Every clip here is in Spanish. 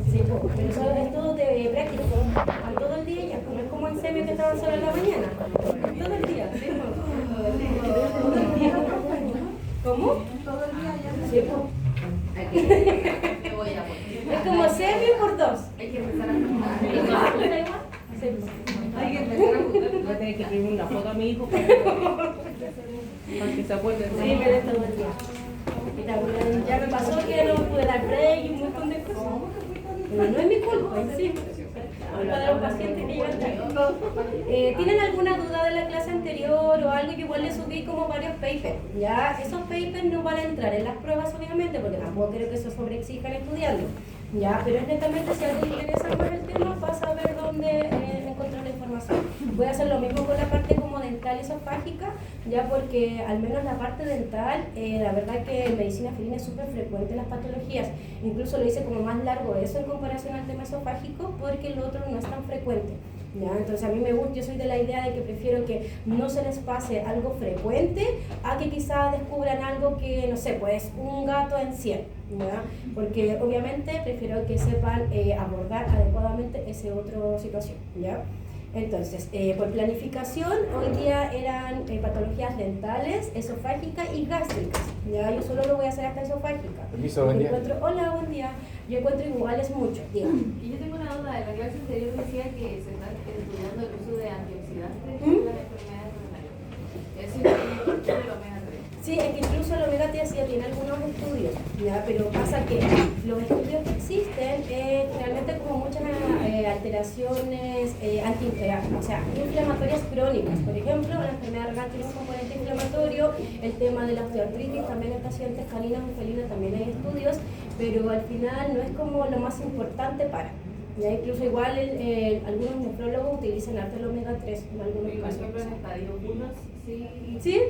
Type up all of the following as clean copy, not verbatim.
Sí, pero eso es todo de práctica, a todo el día ya, no es como en semio que estaban solo en la mañana, todo el día, ¿sí? Todo el día. ¿Cómo? Todo el día ya. Sí, es como semio por dos. Hay que empezar a juntar. Hay que empezar a juntar. Voy a tener que imprimir una foto a mi hijo para que se acuerde. Sí, me da todo el día. Ya me pasó que no pude dar break y un montón de cosas. Pero no es mi culpa, sí. Culpa de los pacientes que llegan tarde. ¿Tienen alguna duda de la clase anterior o algo? Yo igual les subí como varios papers. Ya, esos papers no van a entrar en las pruebas obviamente, porque tampoco creo que eso sobreexija al estudiante. Ya, pero es netamente si a alguien le interesa más el tema, vas a ver dónde encontrar la información. Voy a hacer lo mismo con la parte como dental y esofágica, ya porque al menos la parte dental, la verdad que en medicina felina es súper frecuente las patologías. Incluso lo hice como más largo eso en comparación al tema esofágico, porque el otro no es tan frecuente. ¿Ya? Entonces a mí me gusta, yo soy de la idea de que prefiero que no se les pase algo frecuente a que quizás descubran algo que, no sé, pues un gato en 100, ¿ya? Porque obviamente prefiero que sepan abordar adecuadamente esa otra situación, ¿ya? Entonces, por planificación, hoy día eran patologías dentales, esofágicas y gástricas. ¿Ya? Yo solo lo voy a hacer hasta esofágica. Permiso, buen día. Hola, buen día. Yo encuentro iguales mucho. Dígame. Y yo tengo una duda. En la clase anterior decía que se está estudiando el uso de antioxidantes en las enfermedades renales. ¿Es importante el omega 3? Sí, es que incluso el omega 3 ya tiene algunos estudios, ¿ya? Pero pasa que los estudios que existen realmente como muchas alteraciones inflamatorias crónicas. Por ejemplo, la enfermedad renal tiene un componente inflamatorio, el tema de la osteoartritis también en pacientes caninos y felinos también hay estudios, pero al final no es como lo más importante para. Ya incluso igual algunos nefrólogos utilizan harto el omega 3 en algunos casos. Por ejemplo, en estadio 1 sí.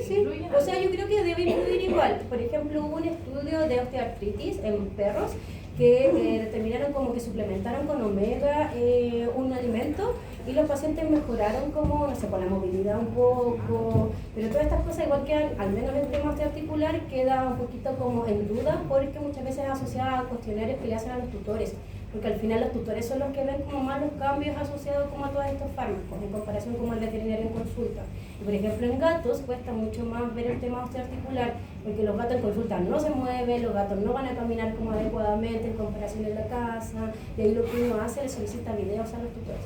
O sea, yo creo que debe incluir igual. Por ejemplo, hubo un estudio de osteoartritis en perros que determinaron como que suplementaron con omega un alimento y los pacientes mejoraron como, no sé, con la movilidad un poco, pero todas estas cosas igual quedan, al menos en el tema osteoarticular, queda un poquito como en duda porque muchas veces es asociada a cuestionarios que le hacen a los tutores. Porque al final los tutores son los que ven como más los cambios asociados como a todos estos fármacos en comparación con el veterinario en consulta. Y por ejemplo en gatos cuesta mucho más ver el tema osteoarticular porque los gatos en consulta no se mueven, los gatos no van a caminar como adecuadamente en comparación en la casa, y ahí lo que uno hace es solicita videos a los tutores.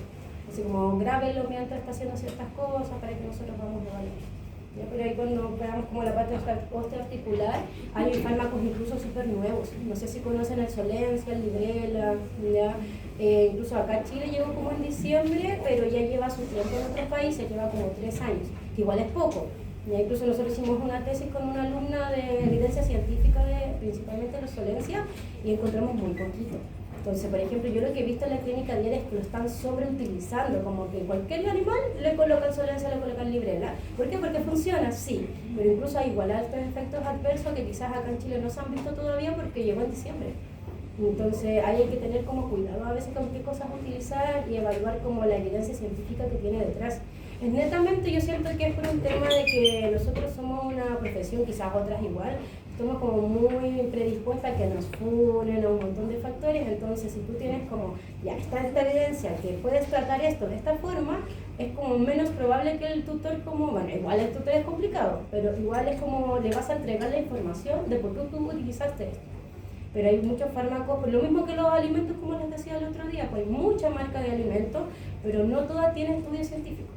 Así como grábenlo mientras está haciendo ciertas cosas para que nosotros vamos a evaluar. ¿Ya? Pero ahí cuando veamos como la parte osteoarticular, hay fármacos incluso súper nuevos. No sé si conocen el Solencia, el Librela, ¿ya? Incluso acá en Chile llegó como en diciembre, pero ya lleva su tiempo en otros países, lleva como 3 años, que igual es poco. ¿Ya? Incluso nosotros hicimos una tesis con una alumna de evidencia científica de principalmente los Solencia y encontramos muy poquito. Entonces, por ejemplo, yo lo que he visto en la clínica diaria es que lo están sobreutilizando, como que cualquier animal le colocan Solencia, le colocan Librela. ¿Por qué? Porque funciona, sí, pero incluso hay igual altos efectos adversos que quizás acá en Chile no se han visto todavía porque llegó en diciembre. Entonces, ahí hay que tener como cuidado a veces con qué cosas utilizar y evaluar como la evidencia científica que tiene detrás. Es netamente, yo siento que es por un tema de que nosotros somos una profesión, quizás otras igual, estamos como muy predispuestas a que nos funen a un montón de factores. Entonces si tú tienes como, ya está esta evidencia que puedes tratar esto de esta forma, es como menos probable que el tutor como, bueno, igual el tutor es complicado, pero igual es como le vas a entregar la información de por qué tú utilizaste esto. Pero hay muchos fármacos, pues lo mismo que los alimentos, como les decía el otro día, pues hay mucha marca de alimentos, pero no todas tienen estudios científicos.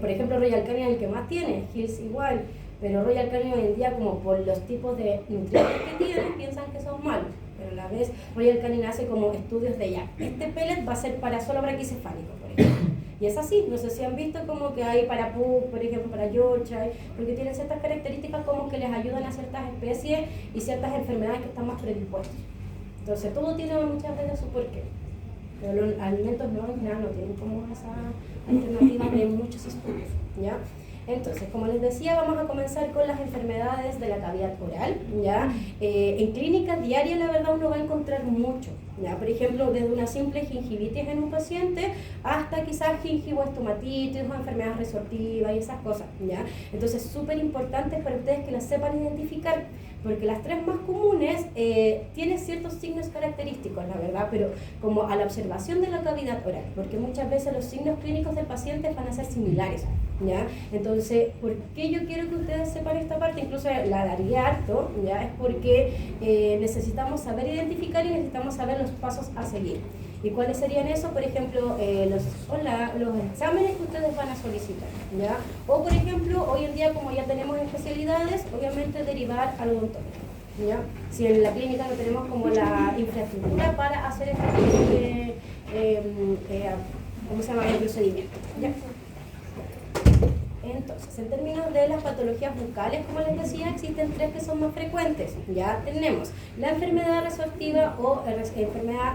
Por ejemplo, Royal Canin es el que más tiene, Hills igual, pero Royal Canin hoy en día, como por los tipos de nutrientes que tienen, piensan que son malos. Pero a la vez, Royal Canin hace como estudios de ya, este pellet va a ser para solo braquicefálico, por ejemplo. Y es así, no sé si han visto como que hay para Pug, por ejemplo, para Yorkshire, porque tienen ciertas características como que les ayudan a ciertas especies y ciertas enfermedades que están más predispuestas. Entonces, todo tiene muchas veces su porqué. Pero los alimentos no tienen como esa alternativa de muchos estudios, ¿ya? Entonces, como les decía, vamos a comenzar con las enfermedades de la cavidad oral, ¿ya? En clínica diaria, la verdad, uno va a encontrar mucho, ¿ya? Por ejemplo, desde una simple gingivitis en un paciente hasta quizás gingivoestomatitis o enfermedades resortivas y esas cosas, ¿ya? Entonces, súper importante para ustedes que las sepan identificar, Porque las tres más comunes tienen ciertos signos característicos, la verdad, pero como a la observación de la cavidad oral, porque muchas veces los signos clínicos del paciente van a ser similares, ¿ya? Entonces, ¿por qué yo quiero que ustedes sepan esta parte? Incluso la daría harto, ¿ya? Es porque necesitamos saber identificar y necesitamos saber los pasos a seguir. ¿Y cuáles serían esos? Por ejemplo, los exámenes que ustedes van a solicitar, ¿ya? O, por ejemplo, hoy en día, como ya tenemos especialidades, obviamente derivar al odontólogo, ¿ya? Si en la clínica no tenemos como la infraestructura para hacer este tipo de, ¿cómo se llama?, el procedimiento, ¿ya? Entonces, en términos de las patologías bucales, como les decía, existen tres que son más frecuentes. Ya tenemos la enfermedad resortiva o enfermedad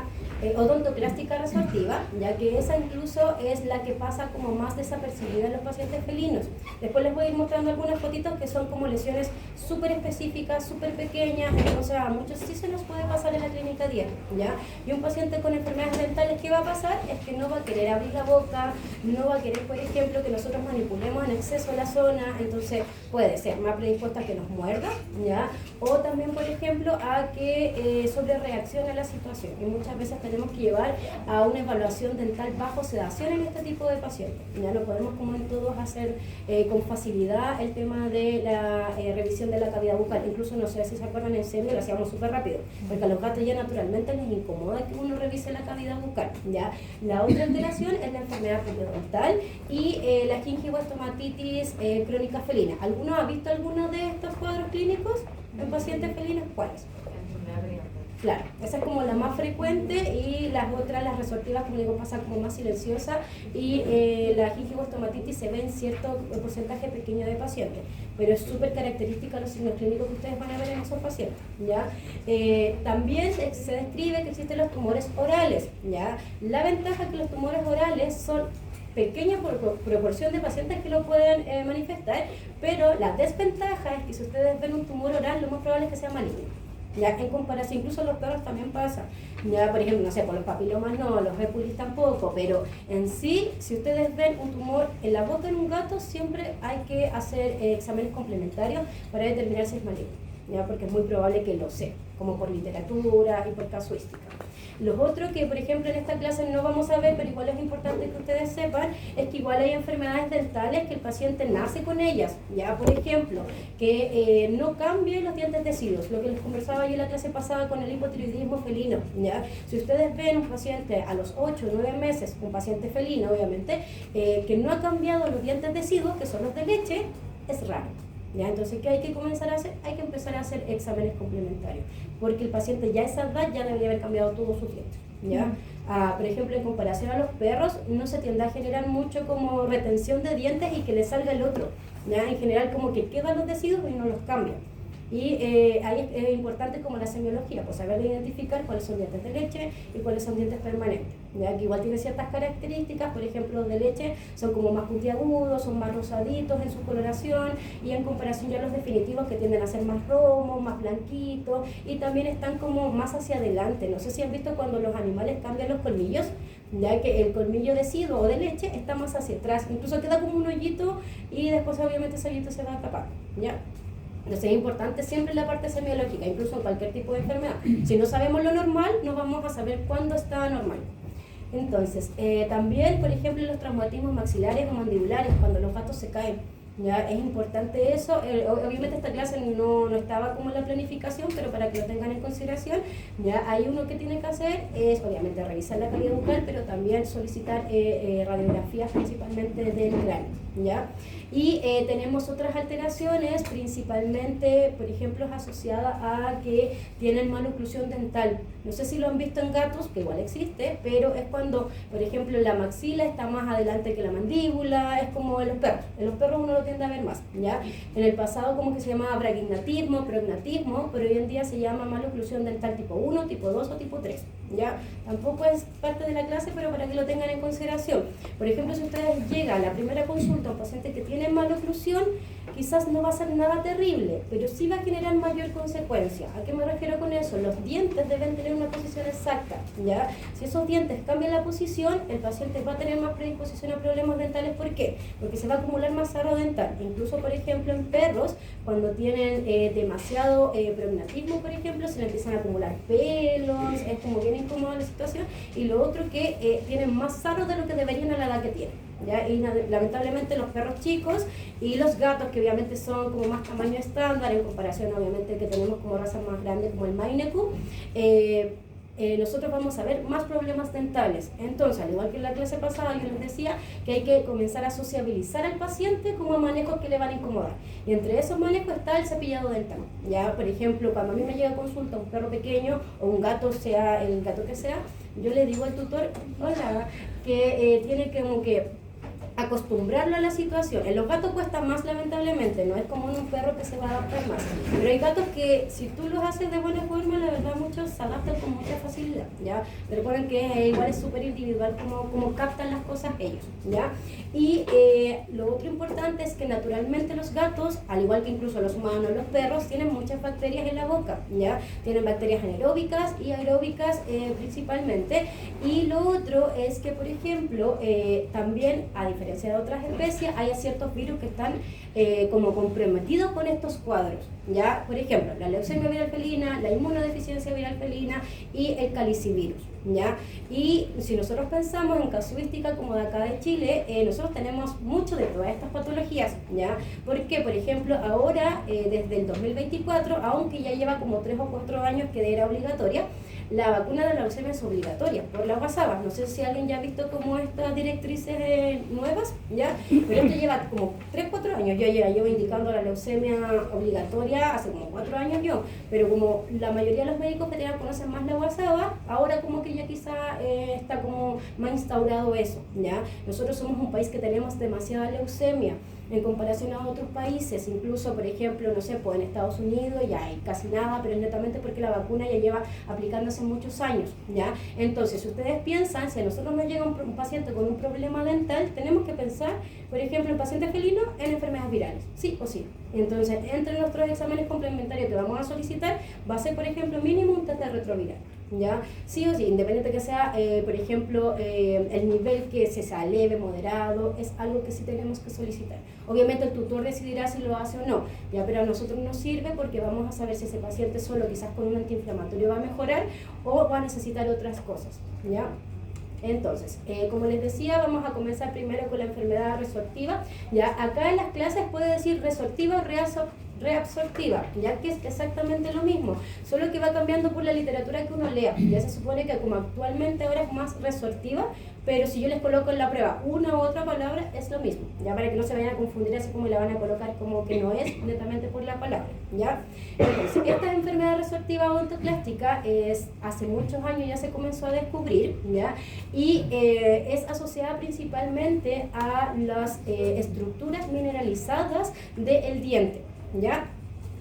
odontoclástica resortiva, ya que esa incluso es la que pasa como más desapercibida en los pacientes felinos. Después les voy a ir mostrando algunas fotitos que son como lesiones súper específicas, súper pequeñas, o sea, a muchos sí se nos puede pasar en la clínica diaria, ¿ya? Y un paciente con enfermedades dentales, ¿qué va a pasar? Es que no va a querer abrir la boca, no va a querer, por ejemplo, que nosotros manipulemos en exceso la zona, entonces puede ser más predispuesta a que nos muerda, ¿ya? O también, por ejemplo, a que sobre reaccione a la situación, y muchas veces tenemos que llevar a una evaluación dental bajo sedación en este tipo de pacientes. Ya no podemos, como en todos, hacer con facilidad el tema de la revisión de la cavidad bucal. Incluso, no sé si se acuerdan, en serio lo hacíamos súper rápido, porque a los gatos ya naturalmente les incomoda que uno revise la cavidad bucal, ¿ya? La otra alteración es la enfermedad periodontal y la gingivoestomatitis crónica felina. ¿Alguno ha visto alguno de estos cuadros clínicos en pacientes felinos? ¿Cuáles? Claro, esa es como la más frecuente, y las otras, las resortivas, como digo, pasan como más silenciosa, y la gingivoestomatitis se ve en cierto porcentaje pequeño de pacientes, pero es súper característica los signos clínicos que ustedes van a ver en esos pacientes, ¿ya? También se describe que existen los tumores orales, ¿ya? La ventaja es que los tumores orales son pequeña proporción de pacientes que lo pueden manifestar, pero la desventaja es que si ustedes ven un tumor oral, lo más probable es que sea maligno. Ya en comparación, incluso los perros también pasa. Ya, por ejemplo, no sé, por los papilomas no, los repulis tampoco, pero en sí, si ustedes ven un tumor en la boca de un gato, siempre hay que hacer exámenes complementarios para determinar si es maligno, ya, porque es muy probable que lo sea, como por literatura y por casuística. Los otros que, por ejemplo, en esta clase no vamos a ver, pero igual es importante que ustedes sepan, es que igual hay enfermedades dentales que el paciente nace con ellas. Ya, por ejemplo, que no cambien los dientes deciduos, lo que les conversaba yo en la clase pasada con el hipotiroidismo felino. Ya, si ustedes ven un paciente a los 8 o 9 meses, un paciente felino, obviamente, que no ha cambiado los dientes deciduos, que son los de leche, es raro. ¿Ya? Entonces, ¿qué hay que comenzar a hacer? Hay que empezar a hacer exámenes complementarios, porque el paciente ya a esa edad ya debería haber cambiado todos sus dientes, ¿ya? Por ejemplo, en comparación a los perros, no se tiende a generar mucho como retención de dientes y que le salga el otro, ¿ya? En general como que quedan los deciduos y no los cambian. Y ahí es importante como la semiología, pues saber identificar cuáles son dientes de leche y cuáles son dientes permanentes, ya que igual tiene ciertas características. Por ejemplo, los de leche son como más puntiagudos, son más rosaditos en su coloración, y en comparación ya los definitivos, que tienden a ser más romos, más blanquitos, y también están como más hacia adelante. No sé si han visto cuando los animales cambian los colmillos, ya que el colmillo deciduo o de leche está más hacia atrás, incluso queda como un hoyito y después obviamente ese hoyito se va a tapar, ¿ya? Entonces es importante siempre la parte semiológica, incluso en cualquier tipo de enfermedad. Si no sabemos lo normal, no vamos a saber cuándo está normal. Entonces, también, por ejemplo, los traumatismos maxilares o mandibulares, cuando los gatos se caen, ya es importante eso. Obviamente esta clase no estaba como en la planificación, pero para que lo tengan en consideración, ya hay uno que tiene que hacer, es obviamente revisar la cavidad bucal, pero también solicitar radiografías principalmente del cráneo, ¿ya? Y tenemos otras alteraciones, principalmente, por ejemplo, asociadas a que tienen mala oclusión dental. No sé si lo han visto en gatos, que igual existe, pero es cuando, por ejemplo, la maxila está más adelante que la mandíbula, es como en los perros. En los perros uno lo tiende a ver más, ¿ya? En el pasado como que se llamaba bragignatismo, prognatismo, pero hoy en día se llama mala oclusión dental tipo 1, tipo 2 o tipo 3, ¿ya? Tampoco es parte de la clase, pero para que lo tengan en consideración. Por ejemplo, si ustedes llegan a la primera consulta a un paciente que tiene mala oclusión, quizás no va a ser nada terrible, pero sí va a generar mayor consecuencia. ¿A qué me refiero con eso? Los dientes deben tener una posición exacta, ¿ya? Si esos dientes cambian la posición, el paciente va a tener más predisposición a problemas dentales. ¿Por qué? Porque se va a acumular más sarro dentro dental. Incluso, por ejemplo, en perros, cuando tienen demasiado prognatismo, por ejemplo, se le empiezan a acumular pelos, es como bien incómoda la situación. Y lo otro que tienen más sarro de lo que deberían a la edad que tienen. ¿Ya? Y lamentablemente los perros chicos y los gatos, que obviamente son como más tamaño estándar en comparación obviamente que tenemos como razas más grandes como el Maine Coon, nosotros vamos a ver más problemas dentales. Entonces, al igual que en la clase pasada yo les decía que hay que comenzar a sociabilizar al paciente como manejos que le van a incomodar, y entre esos manejos está el cepillado dental. Ya, por ejemplo, cuando a mí me llega a consulta un perro pequeño o un gato, sea el gato que sea, yo le digo al tutor, hola, que tiene que como que acostumbrarlo a la situación. En los gatos cuesta más, lamentablemente, no es como en un perro que se va a adaptar más, pero hay gatos que si tú los haces de buena forma, la verdad muchos se adaptan con mucha facilidad, ¿ya? Pero recuerden que igual es súper individual como captan las cosas ellos, ¿ya? Y lo otro importante es que naturalmente los gatos, al igual que incluso los humanos, los perros, tienen muchas bacterias en la boca, ¿ya? Tienen bacterias anaeróbicas y aeróbicas principalmente. Y lo otro es que, por ejemplo, también, a diferencia de otras especies, hay ciertos virus que están como comprometidos con estos cuadros, ¿ya? Por ejemplo, la leucemia viral felina, la inmunodeficiencia viral felina y el calicivirus, ¿ya? Y si nosotros pensamos en casuística como de acá de Chile, nosotros tenemos mucho de todas estas patologías, ¿ya? Porque, por ejemplo, ahora, desde el 2024, aunque ya lleva como 3 o 4 años que era obligatoria, la vacuna de la leucemia es obligatoria por la WhatsApp. No sé si alguien ya ha visto como estas directrices nuevas, ¿ya? Pero esto lleva como 3 o 4 años. Yo ya llevo indicando la leucemia obligatoria hace como 4 años yo, pero como la mayoría de los médicos veterinarios conocen más la WhatsApp, ahora como que ya quizá está como más instaurado eso, ¿ya? Nosotros somos un país que tenemos demasiada leucemia en comparación a otros países, incluso por ejemplo, no sé, pues en Estados Unidos ya hay casi nada, pero es netamente porque la vacuna ya lleva aplicándose muchos años, ¿ya? Entonces, si ustedes piensan, si a nosotros nos llega un paciente con un problema dental, tenemos que pensar, por ejemplo, en paciente felino, en enfermedades virales, sí o sí. Entonces, entre nuestros exámenes complementarios que vamos a solicitar, va a ser, por ejemplo, mínimo un test de retroviral, ¿ya? Sí o sí, independiente que sea, por ejemplo, el nivel que sea leve, moderado, es algo que sí tenemos que solicitar. Obviamente el tutor decidirá si lo hace o no, ¿ya? Pero a nosotros nos sirve porque vamos a saber si ese paciente solo quizás con un antiinflamatorio va a mejorar o va a necesitar otras cosas, ¿ya? Entonces, como les decía, vamos a comenzar primero con la enfermedad resortiva. Ya acá en las clases puede decir resortiva o reabsortiva, ya que es exactamente lo mismo, solo que va cambiando por la literatura que uno lea. Ya se supone que como actualmente ahora es más resortiva, pero si yo les coloco en la prueba una u otra palabra, es lo mismo, ya para que no se vayan a confundir así como la van a colocar como que no es netamente por la palabra, ¿ya? Entonces, esta enfermedad resortiva odontoclástica hace muchos años ya se comenzó a descubrir, ¿ya? Y es asociada principalmente a las estructuras mineralizadas del diente, ¿ya?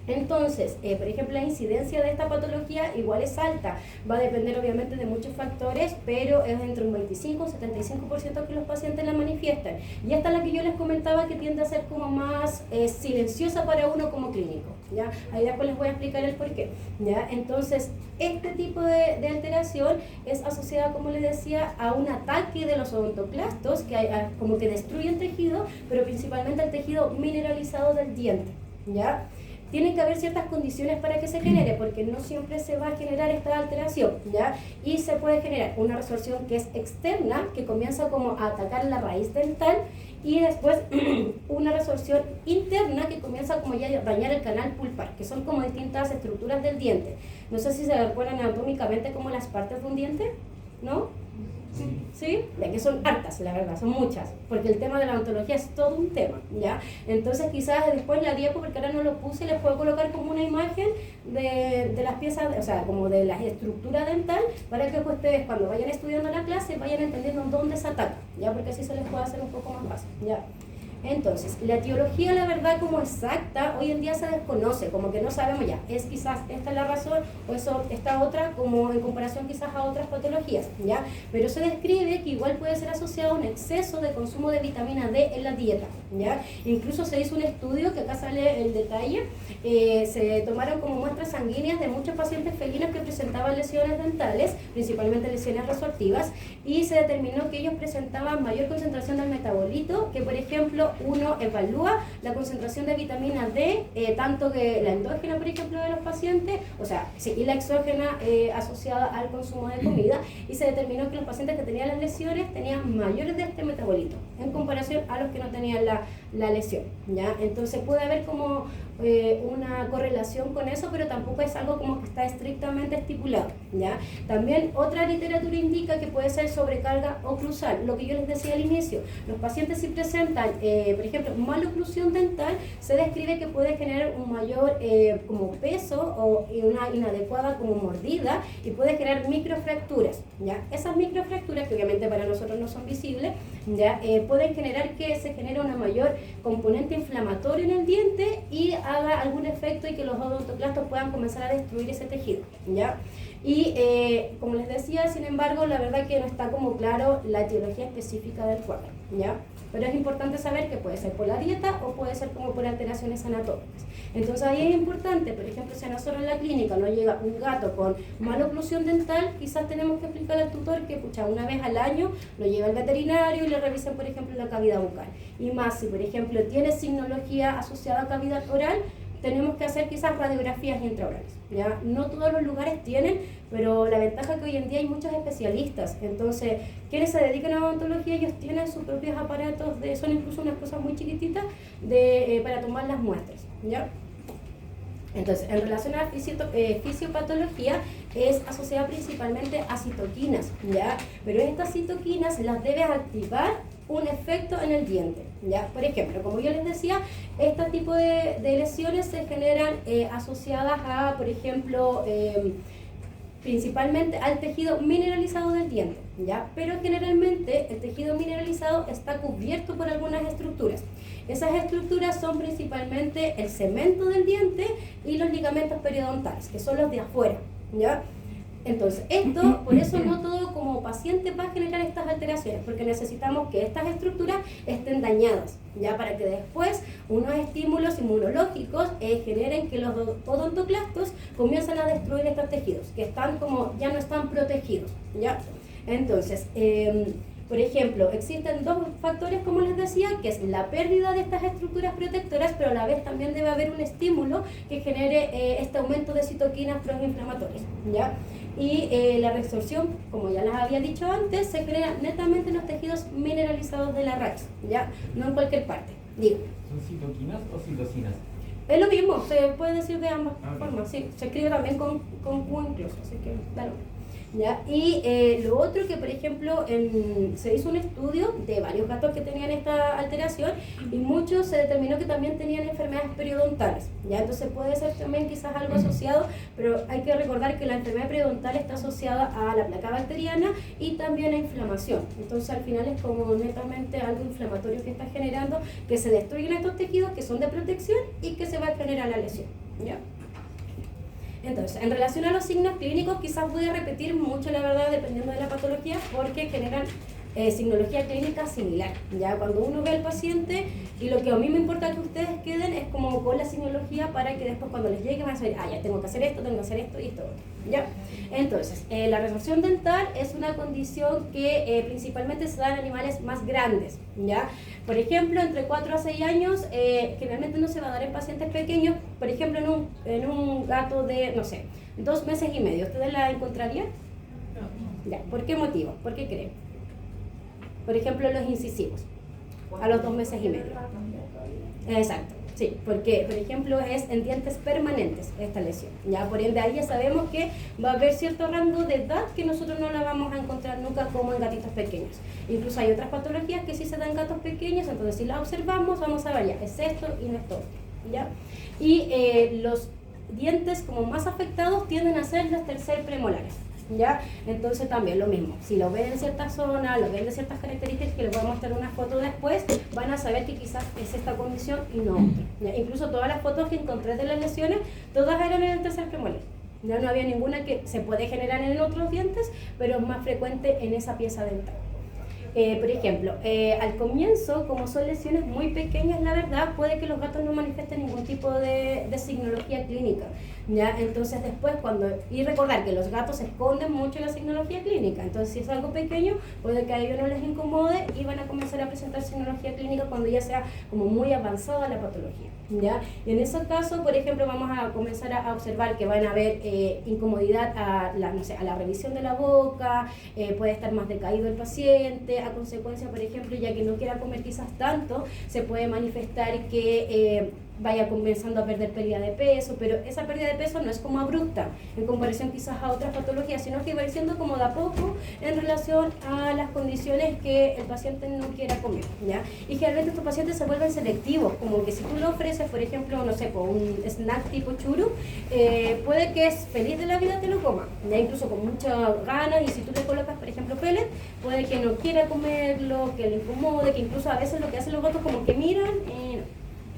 Entonces, por ejemplo, la incidencia de esta patología igual es alta, va a depender obviamente de muchos factores, pero es entre un 25 y un 75% que los pacientes la manifiestan. Y esta es la que yo les comentaba que tiende a ser como más silenciosa para uno como clínico, ¿ya? Ahí después les voy a explicar el porqué, ¿ya? Entonces, este tipo de alteración es asociada, como les decía, a un ataque de los odontoclastos que como que destruye el tejido, pero principalmente el tejido mineralizado del diente, ¿ya? Tienen que haber ciertas condiciones para que se genere, porque no siempre se va a generar esta alteración, ¿ya? Y se puede generar una resorción que es externa, que comienza como a atacar la raíz dental, y después una resorción interna que comienza como ya a dañar el canal pulpar, que son como distintas estructuras del diente. No sé si se recuerdan anatómicamente como las partes de un diente, ¿no? ¿Sí? Ya que son hartas, la verdad, son muchas, porque el tema de la odontología es todo un tema, ¿ya? Entonces quizás después la diapo, porque ahora no lo puse, les puedo colocar como una imagen de las piezas, o sea, como de la estructura dental, para que ustedes cuando vayan estudiando la clase vayan entendiendo dónde se ataca, ¿ya? Porque así se les puede hacer un poco más fácil, ¿ya? Entonces, la etiología, la verdad, como exacta, hoy en día se desconoce, como que no sabemos ya, es quizás esta es la razón o eso, esta otra, como en comparación quizás a otras patologías, ¿ya? Pero se describe que igual puede ser asociado a un exceso de consumo de vitamina D en la dieta, ¿ya? Incluso se hizo un estudio, que acá sale el detalle, se tomaron como muestras sanguíneas de muchos pacientes felinos que presentaban lesiones dentales, principalmente lesiones resortivas, y se determinó que ellos presentaban mayor concentración del metabolito que, por ejemplo, uno evalúa la concentración de vitamina D, tanto que la endógena, por ejemplo, de los pacientes, o sea, sí, y la exógena asociada al consumo de comida, y se determinó que los pacientes que tenían las lesiones tenían mayores de este metabolito en comparación a los que no tenían la lesión, ¿ya? Entonces puede haber como una correlación con eso, pero tampoco es algo como que está estrictamente estipulado, ¿ya? También otra literatura indica que puede ser sobrecarga oclusal, lo que yo les decía al inicio. Los pacientes si presentan, por ejemplo, maloclusión dental, se describe que puede generar un mayor como peso o una inadecuada como mordida y puede generar microfracturas, ¿ya? Esas microfracturas, que obviamente para nosotros no son visibles, ¿ya? Pueden generar que se genere una mayor componente inflamatorio en el diente y haga algún efecto y que los odontoclastos puedan comenzar a destruir ese tejido, ¿ya? Y como les decía, sin embargo, la verdad que no está como claro la etiología específica del cuadro, ¿ya? Pero es importante saber que puede ser por la dieta o puede ser como por alteraciones anatómicas. Entonces ahí es importante, por ejemplo, si a nosotros en la clínica nos llega un gato con maloclusión dental, quizás tenemos que explicarle al tutor que pucha, una vez al año lo lleva al veterinario y le revisen, por ejemplo, la cavidad bucal. Y más, si por ejemplo tiene signología asociada a cavidad oral, tenemos que hacer quizás radiografías intraorales, ¿ya? No todos los lugares tienen, pero la ventaja es que hoy en día hay muchos especialistas. Entonces, quienes se dedican a odontología, ellos tienen sus propios aparatos, son incluso unas cosas muy chiquititas para tomar las muestras, ¿ya? Entonces, en relación a fisiopatología, es asociada principalmente a citoquinas, ¿ya? Pero estas citoquinas las debes activar un efecto en el diente, ¿ya? Por ejemplo, como yo les decía, este tipo de lesiones se generan asociadas a, por ejemplo, principalmente al tejido mineralizado del diente, ¿ya? Pero generalmente el tejido mineralizado está cubierto por algunas estructuras. Esas estructuras son principalmente el cemento del diente y los ligamentos periodontales, que son los de afuera, ¿ya? Entonces, por eso no todo como paciente va a generar estas alteraciones, porque necesitamos que estas estructuras estén dañadas, ya para que después unos estímulos inmunológicos generen que los odontoclastos comiencen a destruir estos tejidos, que están como, ya no están protegidos, ¿ya? Entonces, por ejemplo, existen dos factores, como les decía, que es la pérdida de estas estructuras protectoras, pero a la vez también debe haber un estímulo que genere este aumento de citoquinas proinflamatorias, ¿ya? Y la resorción, como ya les había dicho antes, se genera netamente en los tejidos mineralizados de la raíz, ¿ya? No en cualquier parte, digo. ¿Son citoquinas o citocinas? Es lo mismo, se puede decir de ambas formas, sí, se escribe también con Q incluso, así que da lo mismo. ¿Ya? Y lo otro que, por ejemplo, se hizo un estudio de varios gatos que tenían esta alteración y muchos se determinó que también tenían enfermedades periodontales, ¿ya? Entonces puede ser también quizás algo asociado, pero hay que recordar que la enfermedad periodontal está asociada a la placa bacteriana y también a inflamación. Entonces al final es como netamente algo inflamatorio que está generando que se destruyen estos tejidos que son de protección y que se va a generar la lesión, ¿ya? Entonces, en relación a los signos clínicos, quizás voy a repetir mucho, la verdad, dependiendo de la patología, porque generan signología clínica similar, ¿ya? Cuando uno ve al paciente, y lo que a mí me importa que ustedes queden es como con la signología para que después cuando les llegue van a saber, ya tengo que hacer esto y esto otro, ¿ya? Entonces, la resorción dental es una condición que principalmente se da en animales más grandes, ¿ya? Por ejemplo, entre 4 a 6 años, generalmente no se va a dar en pacientes pequeños, por ejemplo, en un gato de, no sé, 2 meses y medio. ¿Ustedes la encontrarían? No. Ya, ¿por qué motivo? ¿Por qué creen? Por ejemplo, los incisivos, a los 2 meses y medio. Exacto, sí, porque, por ejemplo, es en dientes permanentes esta lesión, ¿ya? Por ende, ahí ya sabemos que va a haber cierto rango de edad que nosotros no la vamos a encontrar nunca como en gatitos pequeños. Incluso hay otras patologías que sí se dan en gatos pequeños, entonces si las observamos, vamos a ver, ya, es esto y no es todo, ¿ya? Y los dientes como más afectados tienden a ser los tercer premolares, ¿ya? Entonces también lo mismo, si lo ven en cierta zona, lo ven de ciertas características, que les voy a mostrar una foto después, van a saber que quizás es esta condición y no otra, ¿ya? Incluso todas las fotos que encontré de las lesiones, todas eran en el tercer premolar, ya no había ninguna que se puede generar en otros dientes, pero es más frecuente en esa pieza dental. Por ejemplo, al comienzo, como son lesiones muy pequeñas, la verdad, puede que los gatos no manifiesten ningún tipo de signología clínica, ¿ya? Entonces después, y recordar que los gatos esconden mucho la signología clínica, entonces si es algo pequeño, puede que a ellos no les incomode y van a comenzar a presentar signología clínica cuando ya sea como muy avanzada la patología, ¿ya? Y en ese caso, por ejemplo, vamos a comenzar a observar que van a haber incomodidad a la revisión de la boca, puede estar más decaído el paciente, a consecuencia, por ejemplo, ya que no quiera comer quizás tanto, se puede manifestar que vaya comenzando a perder pérdida de peso, pero esa pérdida de peso no es como abrupta en comparación quizás a otras patologías, sino que va a ir siendo como de a poco en relación a las condiciones que el paciente no quiera comer, ¿ya? Y generalmente estos pacientes se vuelven selectivos, como que si tú le ofreces, por ejemplo, no sé, un snack tipo churu, puede que es feliz de la vida te lo coma, ¿ya? Incluso con muchas ganas, y si tú le colocas, por ejemplo, pellet, puede que no quiera comerlo, que le incomode, que incluso a veces lo que hacen los gatos como que miran y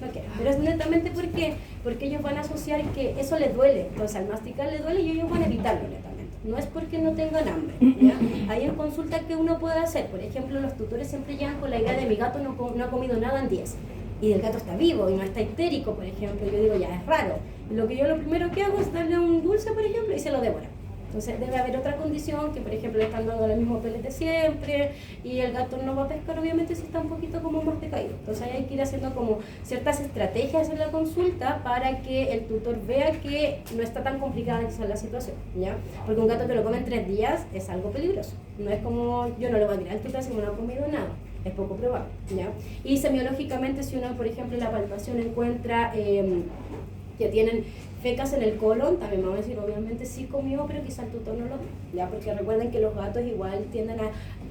no quieren. Pero es netamente porque ellos van a asociar que eso les duele, entonces al masticar les duele y ellos van a evitarlo netamente. No es porque no tengan hambre, ¿ya? Hay en consulta que uno puede hacer, por ejemplo, los tutores siempre llegan con la idea de mi gato no ha comido nada en 10 y el gato está vivo y no está histérico, por ejemplo. Yo digo, ya es raro. Lo primero que hago es darle un dulce, por ejemplo, y se lo devora. Entonces debe haber otra condición, que por ejemplo le están dando el mismo pellet de siempre y el gato no va a pescar obviamente si está un poquito como más decaído. Entonces hay que ir haciendo como ciertas estrategias en la consulta para que el tutor vea que no está tan complicada quizás la situación, ¿ya? Porque un gato que lo come en 3 días es algo peligroso. No es como, yo no le voy a tirar al tutor si no ha comido nada. Es poco probable, ¿ya? Y semiológicamente, si uno, por ejemplo, en la palpación encuentra que tienen fecas en el colon, también vamos a decir, obviamente sí comió, pero quizá el tutor no lo ve, ¿ya? Porque recuerden que los gatos igual tienden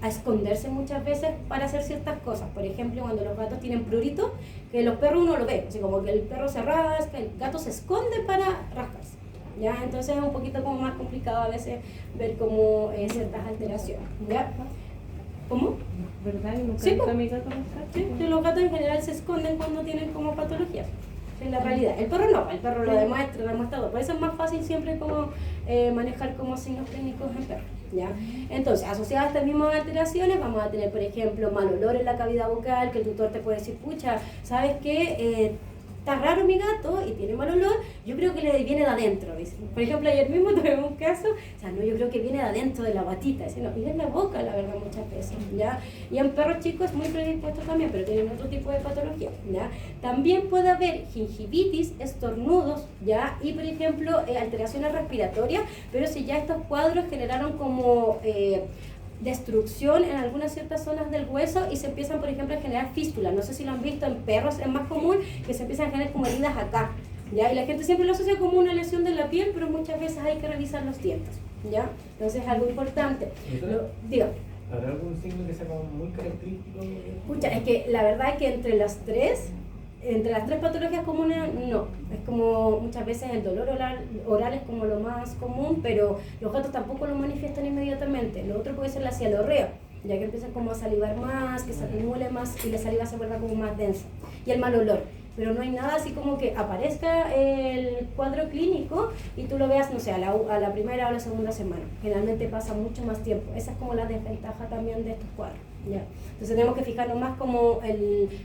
a esconderse muchas veces para hacer ciertas cosas. Por ejemplo, cuando los gatos tienen prurito, que los perros uno lo ve, así como que el perro se rasca, el gato se esconde para rascarse, ¿ya? Entonces es un poquito como más complicado a veces ver como ciertas alteraciones, ¿ya? ¿Cómo? ¿Verdad? ¿Y Sí, nunca mi gato sí, que los gatos en general se esconden cuando tienen como patologías. En la realidad, el perro no, el perro lo demuestra, todo. Por eso es más fácil siempre como manejar como signos clínicos en perro, ¿ya? Entonces, asociadas a estas mismas alteraciones, vamos a tener, por ejemplo, mal olor en la cavidad bucal, que el tutor te puede decir, pucha, ¿sabes qué? Está raro mi gato y tiene mal olor, yo creo que le viene de adentro, dice. Por ejemplo, ayer mismo tuvimos un caso, yo creo que viene de adentro de la guatita, dice, no, y de la boca, la verdad, muchas veces, ¿ya? Y en perros chicos es muy predispuesto también, pero tienen otro tipo de patología, ¿ya? También puede haber gingivitis, estornudos, ¿ya? Y, por ejemplo, alteraciones respiratorias, pero si ya estos cuadros generaron como destrucción en algunas ciertas zonas del hueso y se empiezan, por ejemplo, a generar fístulas. No sé si lo han visto en perros, es más común que se empiezan a generar como heridas acá, ¿ya? Y la gente siempre lo asocia como una lesión de la piel, pero muchas veces hay que revisar los dientes, ¿ya? Entonces es algo importante. Digo, ¿habrá algún signo que sea como muy característico? Escucha, es que la verdad es que entre las tres patologías comunes, no. Es como muchas veces el dolor oral es como lo más común, pero los gatos tampoco lo manifiestan inmediatamente. Lo otro puede ser la cialorrea, ya que empiezan como a salivar más, que se acumule más y la saliva se vuelva como más densa. Y el mal olor. Pero no hay nada así como que aparezca el cuadro clínico y tú lo veas, no sé, a la primera o la segunda semana. Generalmente pasa mucho más tiempo. Esa es como la desventaja también de estos cuadros, ¿ya? Entonces tenemos que fijarnos más como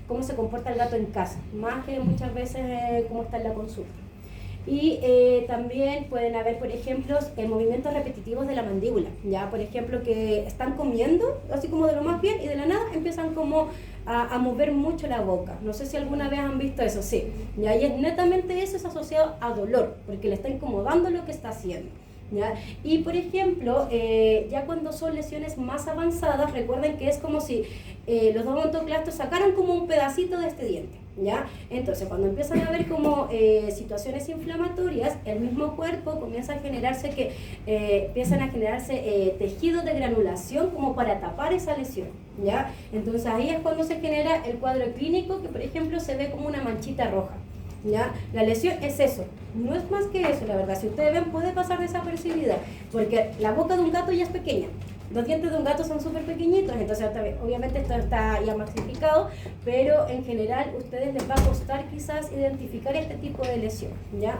cómo se comporta el gato en casa, más que muchas veces cómo está en la consulta. Y también pueden haber, por ejemplo, movimientos repetitivos de la mandíbula, ¿ya? Por ejemplo, que están comiendo, así como de lo más bien, y de la nada empiezan como a mover mucho la boca. No sé si alguna vez han visto eso, sí. ¿Ya? Y es netamente eso es asociado a dolor, porque le está incomodando lo que está haciendo, ¿ya? Y por ejemplo, ya cuando son lesiones más avanzadas, recuerden que es como si los odontoclastos sacaran como un pedacito de este diente, ¿ya? Entonces cuando empiezan a haber como situaciones inflamatorias, el mismo cuerpo comienza a generarse empiezan a generarse tejidos de granulación como para tapar esa lesión, ¿ya? Entonces ahí es cuando se genera el cuadro clínico, que por ejemplo se ve como una manchita roja, ¿ya? La lesión es eso, no es más que eso, la verdad. Si ustedes ven, puede pasar desapercibida, porque la boca de un gato ya es pequeña, los dientes de un gato son súper pequeñitos, entonces obviamente esto está ya maxificado, pero en general a ustedes les va a costar quizás identificar este tipo de lesión, ¿ya?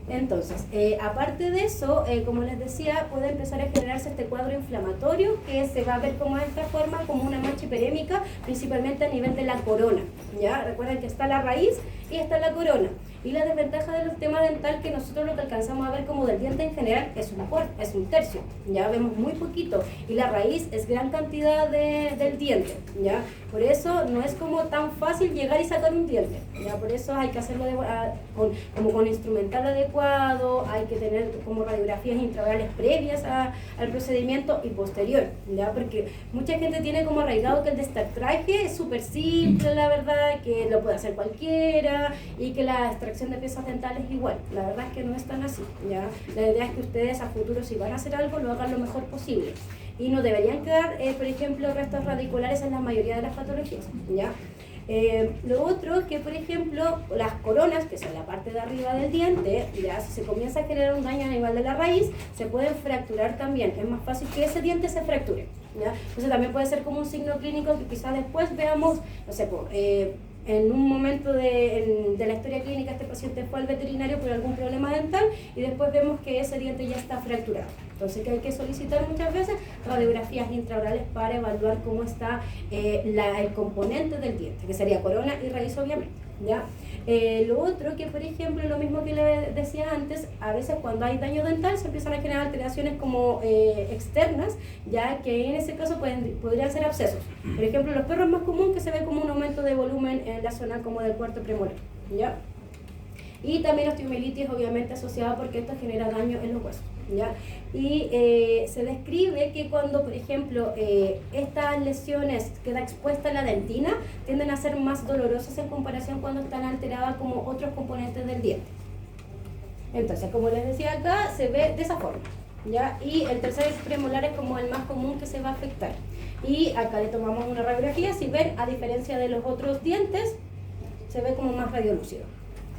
Entonces, aparte de eso, como les decía, puede empezar a generarse este cuadro inflamatorio que se va a ver como de esta forma, como una mancha hiperémica, principalmente a nivel de la corona. ¿Ya? Recuerden que está la raíz y está la corona. Y la desventaja del tema dental, que nosotros lo que alcanzamos a ver como del diente en general es un tercio, ya vemos muy poquito, y la raíz es gran cantidad del diente, ya por eso no es como tan fácil llegar y sacar un diente, ya por eso hay que hacerlo como con instrumental adecuado, hay que tener como radiografías intraorales previas al procedimiento y posterior, ya porque mucha gente tiene como arraigado que el destartraje es súper simple, la verdad, que lo puede hacer cualquiera y que la extracción de piezas dentales igual. La verdad es que no es tan así, ¿ya? La idea es que ustedes a futuro, si van a hacer algo, lo hagan lo mejor posible. Y no deberían quedar, por ejemplo, restos radiculares en la mayoría de las patologías, ¿ya? Lo otro es que, por ejemplo, las coronas, que son la parte de arriba del diente, ya si se comienza a generar un daño a nivel de la raíz, se pueden fracturar también. Es más fácil que ese diente se fracture, ¿ya? Entonces también puede ser como un signo clínico que quizás después veamos, no sé, en un momento de la historia clínica este paciente fue al veterinario por algún problema dental y después vemos que ese diente ya está fracturado. Entonces que hay que solicitar muchas veces radiografías intraorales para evaluar cómo está el componente del diente, que sería corona y raíz obviamente, ¿ya? Lo otro que, por ejemplo, lo mismo que le decía antes, a veces cuando hay daño dental se empiezan a generar alteraciones como externas, ya que en ese caso podrían ser abscesos. Por ejemplo, en los perros es más común que se ve como un aumento de volumen en la zona como del cuarto premolar, ¿ya? Y también osteomielitis obviamente asociada porque esto genera daño en los huesos, ¿ya? Y se describe que cuando, por ejemplo, estas lesiones queda expuesta la dentina, tienden a ser más dolorosas en comparación cuando están alteradas como otros componentes del diente. Entonces, como les decía acá, se ve de esa forma, ¿ya? Y el tercer premolar es como el más común que se va a afectar. Y acá le tomamos una radiografía, si ven, a diferencia de los otros dientes, se ve como más radiolúcido.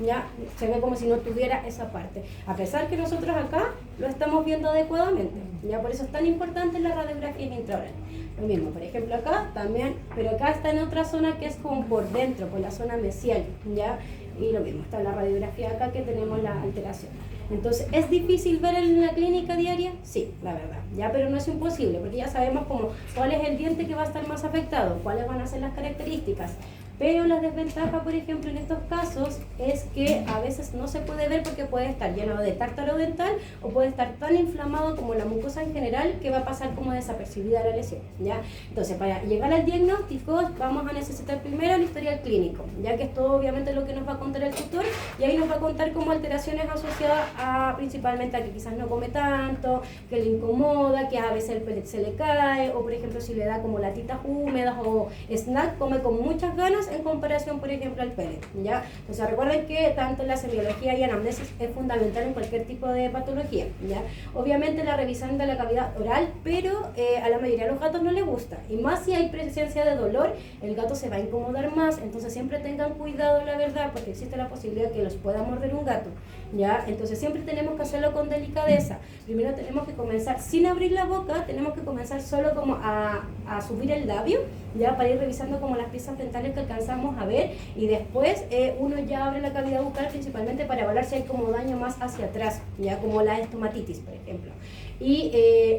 Ya se ve como si no tuviera esa parte, a pesar que nosotros acá lo estamos viendo adecuadamente, ya por eso es tan importante la radiografía intraoral. Lo mismo, por ejemplo acá también, pero acá está en otra zona que es como por dentro, por la zona mesial, ya, y lo mismo, está la radiografía acá que tenemos la alteración. Entonces, ¿es difícil ver en la clínica diaria? Sí, la verdad, ya, pero no es imposible, porque ya sabemos como cuál es el diente que va a estar más afectado, cuáles van a ser las características. Pero la desventaja, por ejemplo, en estos casos es que a veces no se puede ver porque puede estar lleno de tártaro dental o puede estar tan inflamado como la mucosa en general que va a pasar como desapercibida la lesión, ¿ya? Entonces, para llegar al diagnóstico vamos a necesitar primero el historial clínico, ya que es todo obviamente lo que nos va a contar el tutor y ahí nos va a contar como alteraciones asociadas a principalmente a que quizás no come tanto, que le incomoda, que a veces el pellet se le cae o por ejemplo si le da como latitas húmedas o snack, come con muchas ganas en comparación, por ejemplo, al pellet, ¿ya? O sea, recuerden que tanto la semiología y anamnesis es fundamental en cualquier tipo de patología, ¿ya? Obviamente la revisión de la cavidad oral, pero a la mayoría de los gatos no les gusta, y más si hay presencia de dolor, el gato se va a incomodar más, entonces siempre tengan cuidado, la verdad, porque existe la posibilidad que los pueda morder un gato, ¿ya? Entonces siempre tenemos que hacerlo con delicadeza. Primero tenemos que comenzar sin abrir la boca, tenemos que comenzar solo como a subir el labio, ya, para ir revisando como las piezas dentales que alcanzamos a ver, y después uno ya abre la cavidad bucal principalmente para evaluar si hay como daño más hacia atrás, ya, como la estomatitis, por ejemplo. Y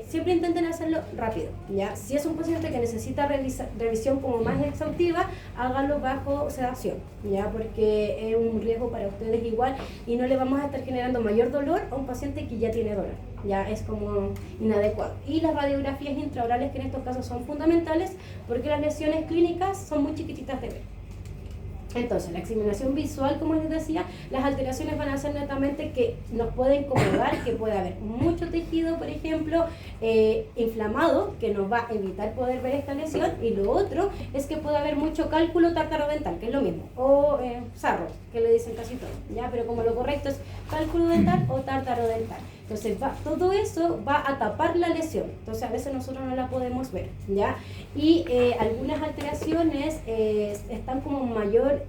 siempre intenten hacerlo rápido, ya. Si es un paciente que necesita revisión como más exhaustiva, hágalo bajo sedación, ya, porque es un riesgo para ustedes igual y no le vamos a estar generando mayor dolor a un paciente que ya tiene dolor, ya es como inadecuado. Y las radiografías intraorales, que en estos casos son fundamentales porque las lesiones clínicas son muy chiquititas de ver. Entonces, la examinación visual, como les decía, las alteraciones van a ser netamente que nos puede incomodar, que puede haber mucho tejido, por ejemplo, inflamado, que nos va a evitar poder ver esta lesión, y lo otro es que puede haber mucho cálculo tártaro-dental, que es lo mismo, o sarro, que le dicen casi todo, ¿ya? Pero como lo correcto es cálculo dental o tártaro-dental. Entonces, todo eso va a tapar la lesión, entonces a veces nosotros no la podemos ver, ¿ya? Y algunas alteraciones están como mayor,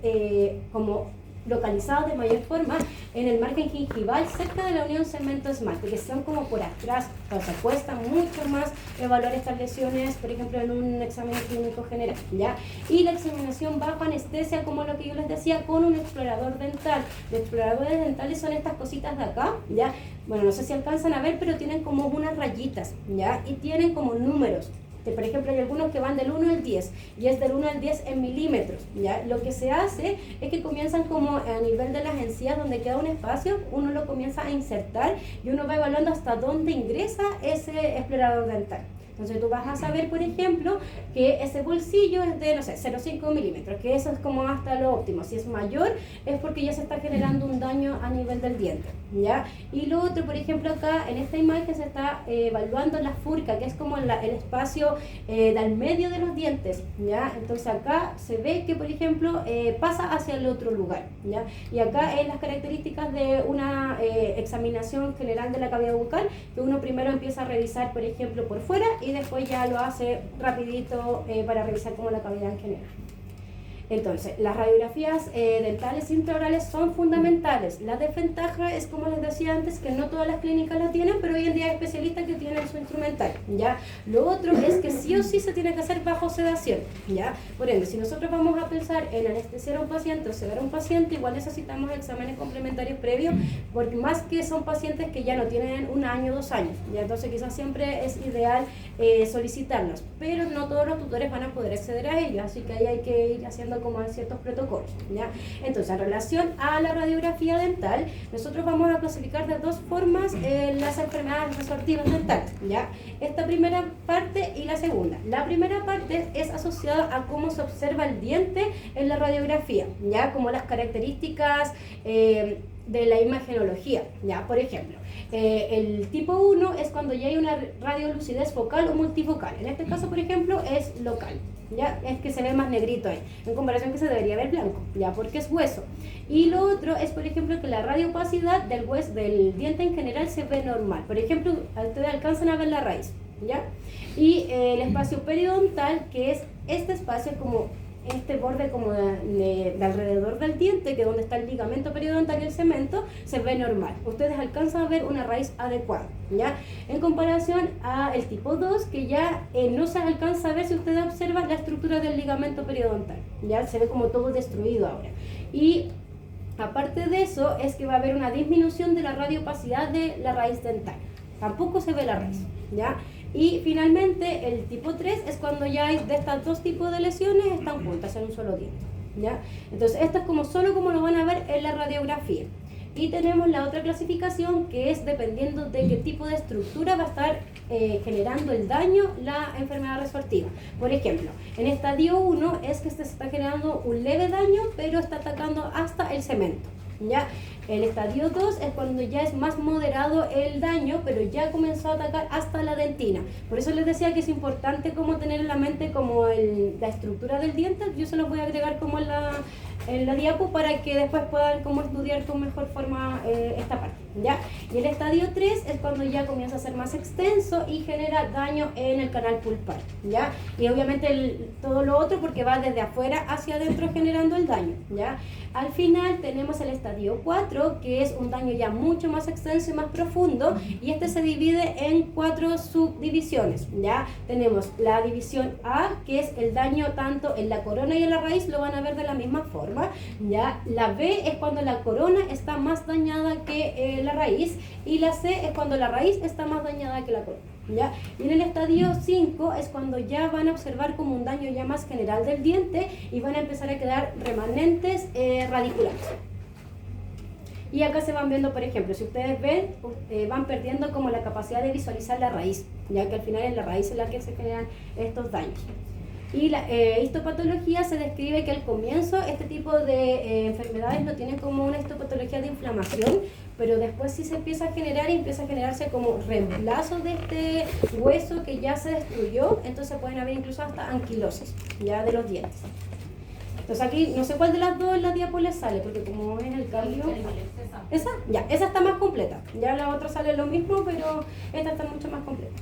como localizados de mayor forma en el margen gingival cerca de la unión cemento-esmalte, que son como por atrás, entonces cuesta mucho más evaluar estas lesiones, por ejemplo, en un examen clínico general, ¿ya? Y la examinación bajo anestesia, como lo que yo les decía, con un explorador dental. Los exploradores dentales son estas cositas de acá, ¿ya? Bueno, no sé si alcanzan a ver, pero tienen como unas rayitas, ¿ya? Y tienen como números. Por ejemplo, hay algunos que van del 1 al 10 y es del 1 al 10 en milímetros, ¿ya? Lo que se hace es que comienzan como a nivel de las encías donde queda un espacio, uno lo comienza a insertar y uno va evaluando hasta dónde ingresa ese explorador dental. Entonces tú vas a saber, por ejemplo, que ese bolsillo es de, no sé, 0,5 milímetros, que eso es como hasta lo óptimo. Si es mayor, es porque ya se está generando un daño a nivel del diente, ¿ya? Y lo otro, por ejemplo, acá en esta imagen se está evaluando la furca, que es como el espacio del medio de los dientes, ¿ya? Entonces acá se ve que, por ejemplo, pasa hacia el otro lugar, ¿ya? Y acá en las características de una examinación general de la cavidad bucal, que uno primero empieza a revisar, por ejemplo, por fuera, y después ya lo hace rapidito para revisar como la cavidad en general. Entonces, las radiografías dentales intraorales son fundamentales. La desventaja es, como les decía antes, que no todas las clínicas la tienen, pero hoy en día hay especialistas que tienen su instrumental, ¿ya? Lo otro es que sí o sí se tiene que hacer bajo sedación, ¿ya? Por ende, si nosotros vamos a pensar en anestesiar a un paciente o sedar a un paciente, igual necesitamos exámenes complementarios previos, porque más que son pacientes que ya no tienen 1 año, 2 años, ¿ya? Entonces quizás siempre es ideal solicitarlos, pero no todos los tutores van a poder acceder a ellos, así que ahí hay que ir haciendo como ciertos protocolos, ¿ya? Entonces, en relación a la radiografía dental, nosotros vamos a clasificar de 2 formas las enfermedades resortivas dentales, ¿ya? Esta primera parte y la segunda. La primera parte es asociada a cómo se observa el diente en la radiografía, ¿ya? Como las características de la imagenología, ¿ya? Por ejemplo, el tipo 1 es cuando ya hay una radiolucidez focal o multifocal. En este caso, por ejemplo, es local, ¿ya? Es que se ve más negrito ahí, en comparación que se debería ver blanco, ¿ya? Porque es hueso. Y lo otro es, por ejemplo, que la radioopacidad del hueso, del diente en general se ve normal. Por ejemplo, ustedes alcanzan a ver la raíz, ¿ya? Y el espacio periodontal, que es este espacio como este borde como de alrededor del diente, que es donde está el ligamento periodontal y el cemento, se ve normal. Ustedes alcanzan a ver una raíz adecuada, ¿ya? En comparación a el tipo 2, que ya no se alcanza a ver si ustedes observan la estructura del ligamento periodontal, ¿ya? Se ve como todo destruido ahora. Y aparte de eso, es que va a haber una disminución de la radioopacidad de la raíz dental. Tampoco se ve la raíz, ¿ya? Y finalmente el tipo 3 es cuando ya hay de estos 2 tipos de lesiones están juntas en un solo diente, ¿ya? Entonces esto es como solo como lo van a ver en la radiografía. Y tenemos la otra clasificación, que es dependiendo de qué tipo de estructura va a estar generando el daño la enfermedad resortiva. Por ejemplo, en estadio 1 es que se está generando un leve daño, pero está atacando hasta el cemento, ¿ya? El estadio 2 es cuando ya es más moderado el daño, pero ya comenzó a atacar hasta la dentina. Por eso les decía que es importante como tener en la mente como la estructura del diente. Yo se los voy a agregar como en la diapo para que después puedan como estudiar con mejor forma esta parte, ¿ya? Y el estadio 3 es cuando ya comienza a ser más extenso y genera daño en el canal pulpar, ¿ya? Y obviamente todo lo otro porque va desde afuera hacia adentro generando el daño, ¿ya? Al final tenemos el estadio 4, que es un daño ya mucho más extenso y más profundo, y este se divide en 4 subdivisiones, ¿ya? Tenemos la división A, que es el daño tanto en la corona y en la raíz, lo van a ver de la misma forma, ¿ya? La B es cuando la corona está más dañada que la raíz, y la C es cuando la raíz está más dañada que la corona, ¿ya? Y en el estadio 5 es cuando ya van a observar como un daño ya más general del diente y van a empezar a quedar remanentes radiculares. Y acá se van viendo, por ejemplo, si ustedes ven, van perdiendo como la capacidad de visualizar la raíz, ya que al final es la raíz en la que se generan estos daños. Y la histopatología se describe que al comienzo este tipo de enfermedades no tienen como una histopatología de inflamación, pero después sí se empieza a generar y empieza a generarse como reemplazo de este hueso que ya se destruyó, entonces pueden haber incluso hasta anquilosis ya de los dientes. Entonces aquí no sé cuál de las dos en la diapo les sale, porque como es el cambio... ¿Esa? Ya, esa está más completa. Ya la otra sale lo mismo, pero esta está mucho más completa.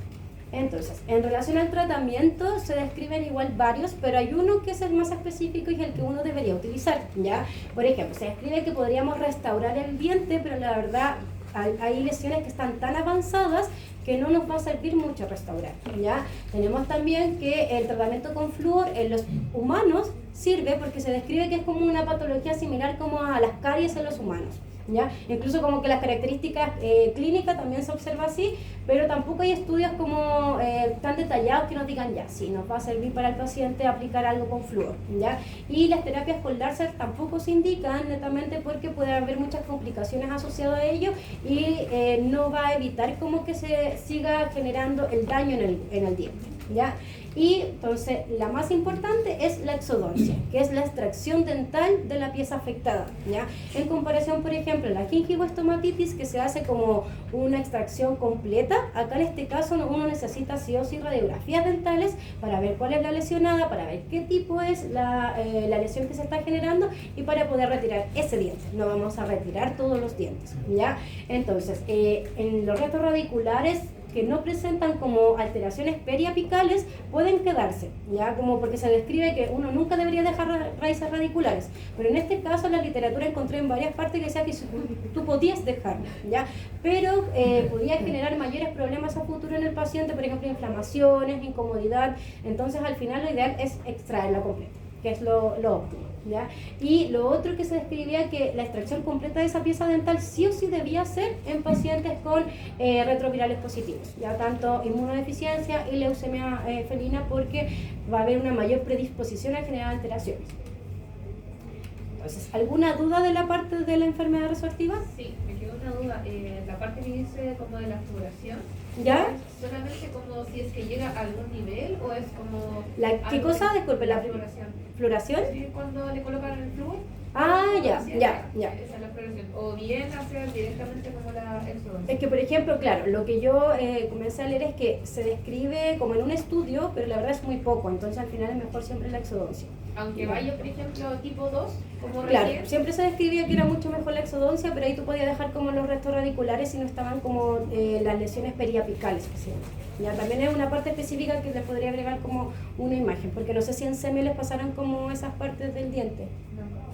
Entonces, en relación al tratamiento se describen igual varios, pero hay uno que es el más específico y es el que uno debería utilizar, ¿ya? Por ejemplo, se describe que podríamos restaurar el diente, pero la verdad hay lesiones que están tan avanzadas que no nos va a servir mucho restaurar, ¿ya? Tenemos también que el tratamiento con flúor en los humanos sirve porque se describe que es como una patología similar como a las caries en los humanos, ¿ya? Incluso como que las características clínicas también se observa así, pero tampoco hay estudios como tan detallados que nos digan ya, sí, nos va a servir para el paciente aplicar algo con flúor, ¿ya? Y las terapias con láser tampoco se indican netamente porque puede haber muchas complicaciones asociadas a ello y no va a evitar como que se siga generando el daño en el diente, ¿ya? Y entonces la más importante es la exodoncia, que es la extracción dental de la pieza afectada, ¿ya? En comparación, por ejemplo, la gingivoestomatitis, que se hace como una extracción completa, acá en este caso uno necesita sí o sí radiografías dentales para ver cuál es la lesionada, para ver qué tipo es la lesión que se está generando y para poder retirar ese diente. No vamos a retirar todos los dientes, ¿ya? Entonces, en los restos radiculares que no presentan como alteraciones periapicales pueden quedarse, ya como porque se describe que uno nunca debería dejar raíces radiculares, pero en este caso en la literatura encontré en varias partes que decía que tú podías dejarla, ya, pero podía generar mayores problemas a futuro en el paciente, por ejemplo inflamaciones, incomodidad. Entonces al final lo ideal es extraerla completa, que es lo óptimo, ¿ya? Y lo otro que se describía que la extracción completa de esa pieza dental sí o sí debía ser en pacientes con retrovirales positivos, ya tanto inmunodeficiencia y leucemia felina, porque va a haber una mayor predisposición a generar alteraciones. Entonces, ¿alguna duda de la parte de la enfermedad resortiva? Sí, me quedó una duda. La parte que dice como de la floración, ¿ya? ¿es solamente como si es que llega a algún nivel o es como... ¿Qué cosa? Disculpe, la floración. ¿Floración? Sí, cuando le colocan el flúor. Ah, ya. Esa es la floración. O bien hacer directamente como la exodoncia. Es que, por ejemplo, claro, lo que yo comencé a leer es que se describe como en un estudio, pero la verdad es muy poco, entonces al final es mejor siempre la exodoncia. Aunque vaya, por ejemplo, tipo 2, como Claro, recién. siempre se describía que era mucho mejor la exodoncia, pero ahí tú podías dejar como los restos radiculares si no estaban como las lesiones periapicales. Ya también es una parte específica que les podría agregar como una imagen, porque no sé si en SEMI les pasaron como esas partes del diente,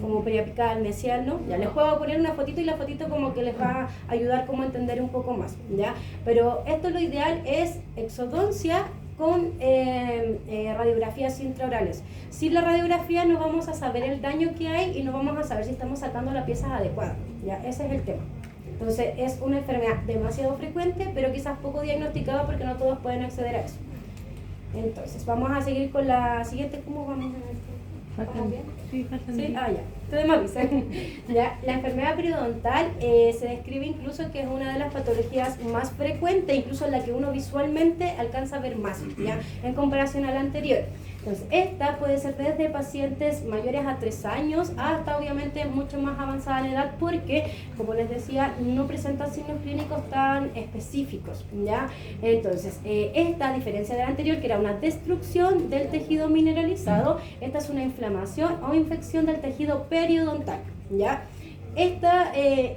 como periapical, mesial, ¿no? Ya les puedo poner una fotito y la fotito como que les va a ayudar como a entender un poco más, ¿ya? Pero esto lo ideal es exodoncia con radiografías intraorales. Sin la radiografía no vamos a saber el daño que hay y no vamos a saber si estamos sacando la pieza adecuada, ¿ya? Ese es el tema. Entonces es una enfermedad demasiado frecuente, pero quizás poco diagnosticada porque no todos pueden acceder a eso. Entonces vamos a seguir con la siguiente. ¿Cómo vamos? ¿Vamos bien? Sí, faltan Sí, ya. Entonces me avisan. Ya, la enfermedad periodontal se describe incluso que es una de las patologías más frecuentes, incluso la que uno visualmente alcanza a ver más, ¿ya? En comparación a la anterior. Entonces, esta puede ser desde pacientes mayores a 3 años hasta obviamente mucho más avanzada en edad porque, como les decía, no presentan signos clínicos tan específicos, ¿ya? Entonces, esta, a diferencia de la anterior, que era una destrucción del tejido mineralizado, esta es una inflamación o infección del tejido periodontal, ¿ya? Esta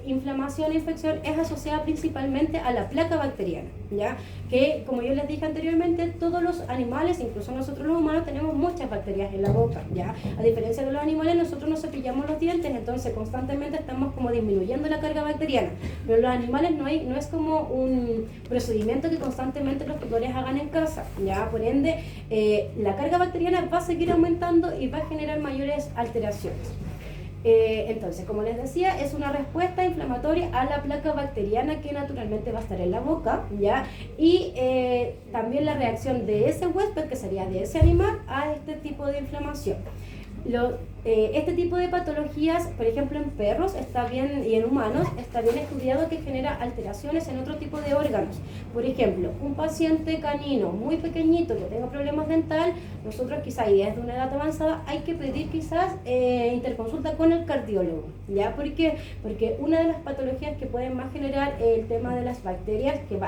inflamación e infección es asociada principalmente a la placa bacteriana, ¿ya? Que, como yo les dije anteriormente, todos los animales, incluso nosotros los humanos, tenemos muchas bacterias en la boca, ¿ya? A diferencia de los animales, nosotros no cepillamos los dientes, entonces constantemente estamos como disminuyendo la carga bacteriana. Pero los animales no es como un procedimiento que constantemente los tutores hagan en casa, ¿ya? Por ende, la carga bacteriana va a seguir aumentando y va a generar mayores alteraciones. Entonces, como les decía, es una respuesta inflamatoria a la placa bacteriana que naturalmente va a estar en la boca, ¿ya? Y también la reacción de ese huésped, que sería de ese animal, a este tipo de inflamación. Este tipo de patologías, por ejemplo en perros está bien, y en humanos está bien estudiado que genera alteraciones en otro tipo de órganos. Por ejemplo, un paciente canino muy pequeñito que tenga problemas dental, nosotros quizás, y es de una edad avanzada, hay que pedir quizás interconsulta con el cardiólogo, ¿ya? ¿Por qué? Porque una de las patologías que pueden más generar el tema de las bacterias que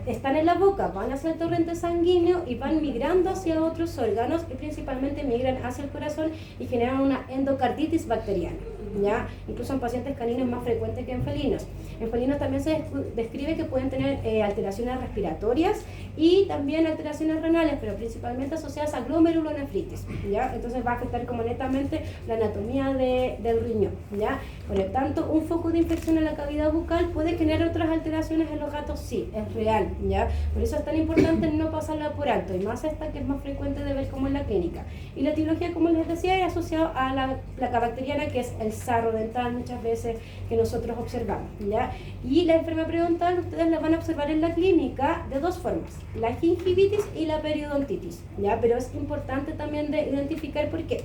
están en la boca, van hacia el torrente sanguíneo y van migrando hacia otros órganos y principalmente migran hacia el corazón y generan una endocarditis bacteriana, ¿ya? Incluso en pacientes caninos es más frecuente que en felinos. En felinos también se describe que pueden tener alteraciones respiratorias y también alteraciones renales, pero principalmente asociadas a glomerulonefritis, ¿ya? Entonces va a afectar como netamente la anatomía del riñón, ¿ya? Por lo tanto, un foco de infección en la cavidad bucal puede generar otras alteraciones en los gatos, sí, es real, ¿ya? Por eso es tan importante no pasarla por alto, y más esta que es más frecuente de ver como en la clínica. Y la etiología, como les decía, es asociada a la placa bacteriana, que es el sarro dental muchas veces que nosotros observamos, ¿ya? Y la enfermedad periodontal ustedes la van a observar en la clínica de dos formas, la gingivitis y la periodontitis, ¿ya? Pero es importante también de identificar por qué.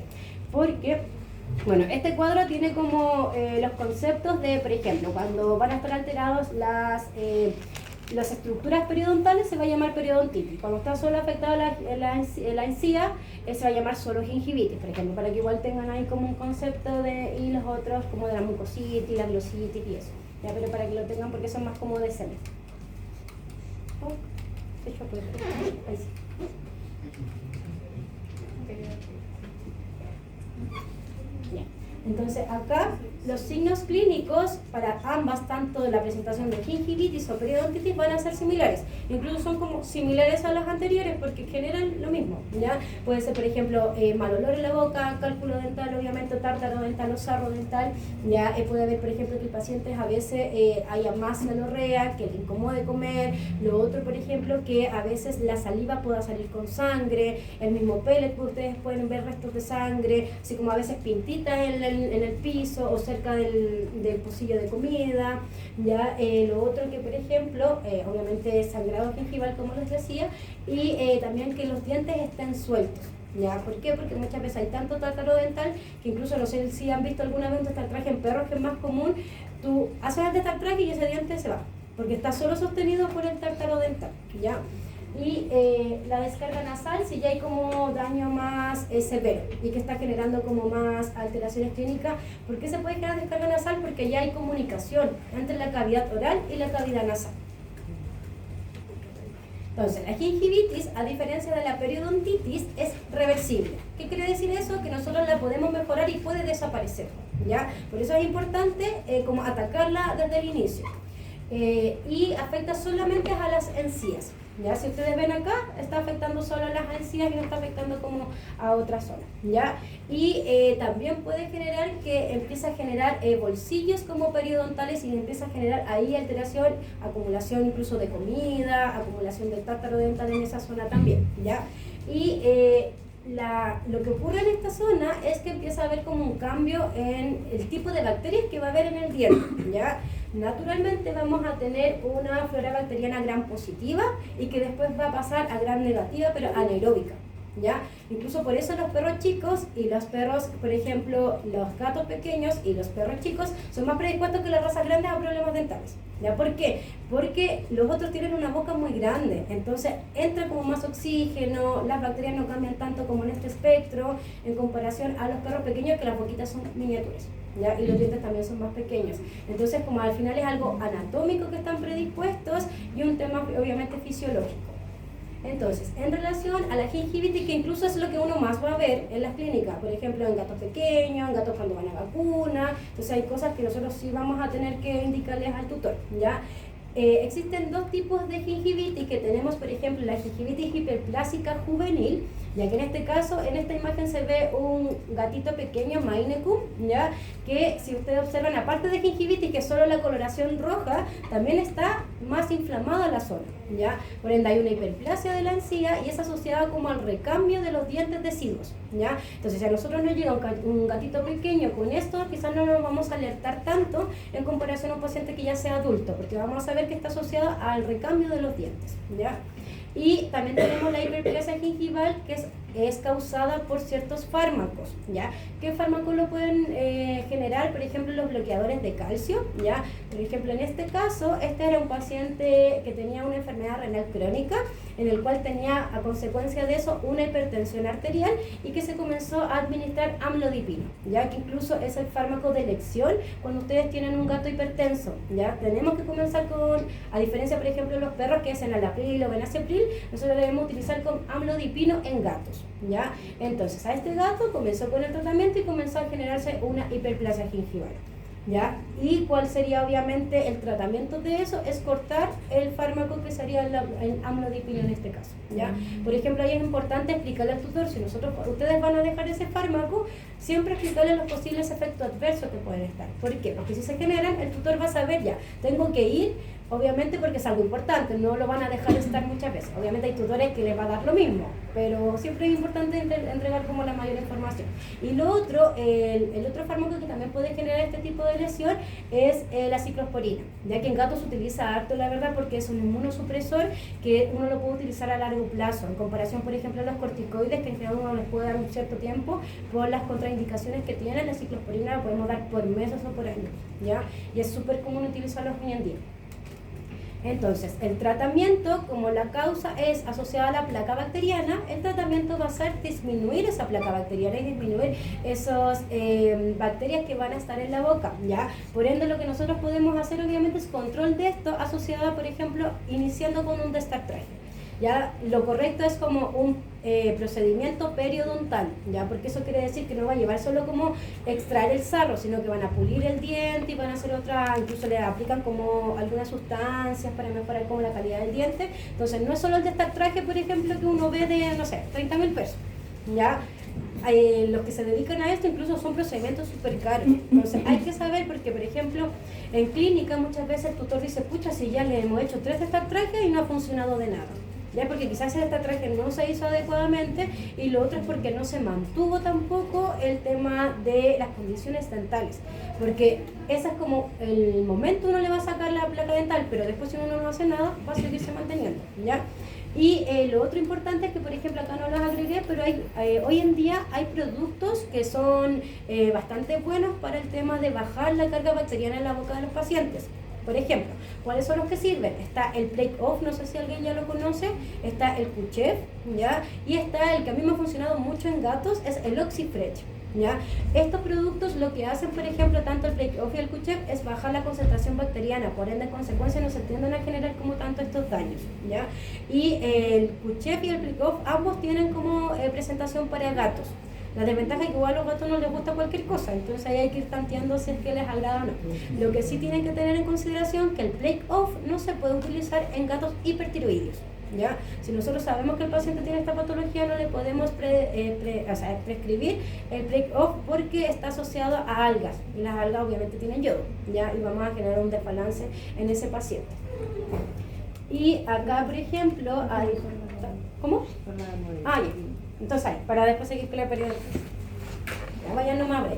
Porque, bueno, este cuadro tiene como los conceptos de, por ejemplo, cuando van a estar alterados las estructuras periodontales se va a llamar periodontitis. Cuando está solo afectada la encía, se va a llamar solo gingivitis, por ejemplo, para que igual tengan ahí como un concepto de, y los otros como de la mucositis, la glositis y eso. Ya, pero para que lo tengan porque son más como de semestre. Oh, ahí sí. Ya. Entonces acá los signos clínicos para ambas, tanto de la presentación de gingivitis o periodontitis, van a ser similares. Incluso son como similares a las anteriores porque generan lo mismo, ¿ya? Puede ser, por ejemplo, mal olor en la boca, cálculo dental, obviamente, tártaro dental o sarro dental. Ya puede haber, por ejemplo, que el paciente a veces haya más anorrea, que le incomode comer. Lo otro, por ejemplo, que a veces la saliva pueda salir con sangre, el mismo pellet, que ustedes pueden ver restos de sangre, así como a veces pintitas en el piso o cerca del pocillo de comida. Ya lo otro que, por ejemplo, obviamente sangrado gingival, como les decía, y también que los dientes estén sueltos. ¿Ya? ¿Por qué? Porque muchas veces hay tanto tártaro dental que incluso, no sé si han visto alguna vez un testartraje en perros, que es más común. Tú haces el testartraje y ese diente se va porque está solo sostenido por el tártaro dental, ¿ya? Y la descarga nasal, si ya hay como daño más severo y que está generando como más alteraciones clínicas. ¿Por qué se puede generar descarga nasal? Porque ya hay comunicación entre la cavidad oral y la cavidad nasal. Entonces, la gingivitis, a diferencia de la periodontitis, es reversible. ¿Qué quiere decir eso? Que nosotros la podemos mejorar y puede desaparecer, ¿ya? Por eso es importante como atacarla desde el inicio. Y afecta solamente a las encías. ¿Ya? Si ustedes ven acá, está afectando solo a las encías y no está afectando como a otras zonas, ¿ya? Y también puede generar que empiece a generar bolsillos como periodontales y empieza a generar ahí alteración, acumulación incluso de comida, acumulación del tártaro dental en esa zona también, ¿ya? Y lo que ocurre en esta zona es que empieza a haber como un cambio en el tipo de bacterias que va a haber en el diente, ¿ya? Naturalmente vamos a tener una flora bacteriana gram positiva y que después va a pasar a gram negativa, pero anaeróbica, ¿ya? Incluso por eso los perros chicos y los perros, por ejemplo, los gatos pequeños y los perros chicos son más predispuestos que las razas grandes a problemas dentales, ¿ya? ¿Por qué? Porque los otros tienen una boca muy grande, entonces entra como más oxígeno, las bacterias no cambian tanto como en este espectro en comparación a los perros pequeños, que las boquitas son miniaturas, ¿ya? Y los dientes también son más pequeños. Entonces, como al final es algo anatómico que están predispuestos y un tema obviamente fisiológico. Entonces, en relación a la gingivitis, que incluso es lo que uno más va a ver en las clínicas, por ejemplo, en gatos pequeños, en gatos cuando van a vacuna, entonces hay cosas que nosotros sí vamos a tener que indicarles al tutor, ¿ya? Existen dos tipos de gingivitis que tenemos, por ejemplo, la gingivitis hiperplásica juvenil, ya que en este caso, en esta imagen se ve un gatito pequeño, Maine Coon, ¿ya? Que si ustedes observan, aparte de gingivitis, que es solo la coloración roja, también está más inflamada la zona, ¿ya? Por ende hay una hiperplasia de la encía y es asociada como al recambio de los dientes deciduos, ¿ya? Entonces, si a nosotros nos llega un gatito pequeño con esto, quizás no nos vamos a alertar tanto en comparación a un paciente que ya sea adulto, porque vamos a saber que está asociada al recambio de los dientes, ¿ya? Y también tenemos la hiperplasia gingival, que es causada por ciertos fármacos, ¿ya? ¿Qué fármacos lo pueden generar? Por ejemplo, los bloqueadores de calcio, ¿ya? Por ejemplo, en este caso, este era un paciente que tenía una enfermedad renal crónica, en el cual tenía a consecuencia de eso una hipertensión arterial y que se comenzó a administrar amlodipino, ya que incluso es el fármaco de elección cuando ustedes tienen un gato hipertenso, ¿ya? Tenemos que comenzar con, a diferencia por ejemplo de los perros, que es enalapril o benacepril, nosotros debemos utilizar con amlodipino en gatos, ¿ya? Entonces, a este gato comenzó con el tratamiento y comenzó a generarse una hiperplasia gingival, ¿ya? Y cuál sería obviamente el tratamiento de eso, es cortar el fármaco que sería el amlodipino en este caso, ¿ya? Por ejemplo, ahí es importante explicarle al tutor, si ustedes van a dejar ese fármaco, siempre explicarle los posibles efectos adversos que pueden estar. ¿Por qué? Porque si se generan, el tutor va a saber ya, tengo que ir, obviamente porque es algo importante, no lo van a dejar de estar muchas veces. Obviamente hay tutores que les va a dar lo mismo, pero siempre es importante entregar como la mayor información. Y lo otro, el otro fármaco que también puede generar este tipo de lesión es la ciclosporina, ya que en gatos se utiliza harto, la verdad, porque es un inmunosupresor que uno lo puede utilizar a largo plazo, en comparación, por ejemplo, a los corticoides, que en general uno les puede dar un cierto tiempo por las contraindicaciones que tienen. La ciclosporina la podemos dar por meses o por años, ¿ya? Y es súper común utilizarlos hoy en día. Entonces, el tratamiento, como la causa es asociada a la placa bacteriana, el tratamiento va a ser disminuir esa placa bacteriana y disminuir esas bacterias que van a estar en la boca, ¿ya? Por ende, lo que nosotros podemos hacer, obviamente, es control de esto, asociado, por ejemplo, iniciando con un destartraje. Ya lo correcto es como un procedimiento periodontal, ya, porque eso quiere decir que no va a llevar solo como extraer el sarro, sino que van a pulir el diente y van a hacer otra, incluso le aplican como algunas sustancias para mejorar como la calidad del diente. Entonces no es solo el destartraje, por ejemplo, que uno ve de, no sé, 30.000 pesos, ya. Los que se dedican a esto incluso son procedimientos súper caros. Entonces hay que saber, porque por ejemplo en clínica muchas veces el tutor dice, pucha, si ya le hemos hecho 3 destartrajes y no ha funcionado de nada, ¿ya? Porque quizás el destartraje no se hizo adecuadamente, y lo otro es porque no se mantuvo tampoco el tema de las condiciones dentales, porque ese es como el momento uno le va a sacar la placa dental, pero después si uno no hace nada va a seguirse manteniendo, ¿ya? Y lo otro importante es que, por ejemplo, acá no los agregué, pero hoy en día hay productos que son bastante buenos para el tema de bajar la carga bacteriana en la boca de los pacientes. Por ejemplo, ¿cuáles son los que sirven? Está el Plaque Off, no sé si alguien ya lo conoce, está el Q-Chef, ¿ya? Y está el que a mí me ha funcionado mucho en gatos, es el Oxifresh, ¿ya? Estos productos lo que hacen, por ejemplo, tanto el Plaque Off y el Q-Chef, es bajar la concentración bacteriana, por ende, en consecuencia, no se tienden a generar como tanto estos daños, ¿ya? Y el Q-Chef y el Plaque Off, ambos tienen como presentación para gatos. La desventaja es que igual a los gatos no les gusta cualquier cosa, entonces ahí hay que ir tanteando si es que les agrada o no. Lo que sí tienen que tener en consideración que el Plaque Off no se puede utilizar en gatos hipertiroideos, ¿ya? Si nosotros sabemos que el paciente tiene esta patología, no le podemos prescribir el Plaque Off porque está asociado a algas, y las algas obviamente tienen yodo, ¿ya? Y vamos a generar un desbalance en ese paciente. Y acá, por ejemplo, hay... ¿Cómo? Ah, ya. Entonces ahí, para después seguir con la periodo. Ya vayan, no me abre.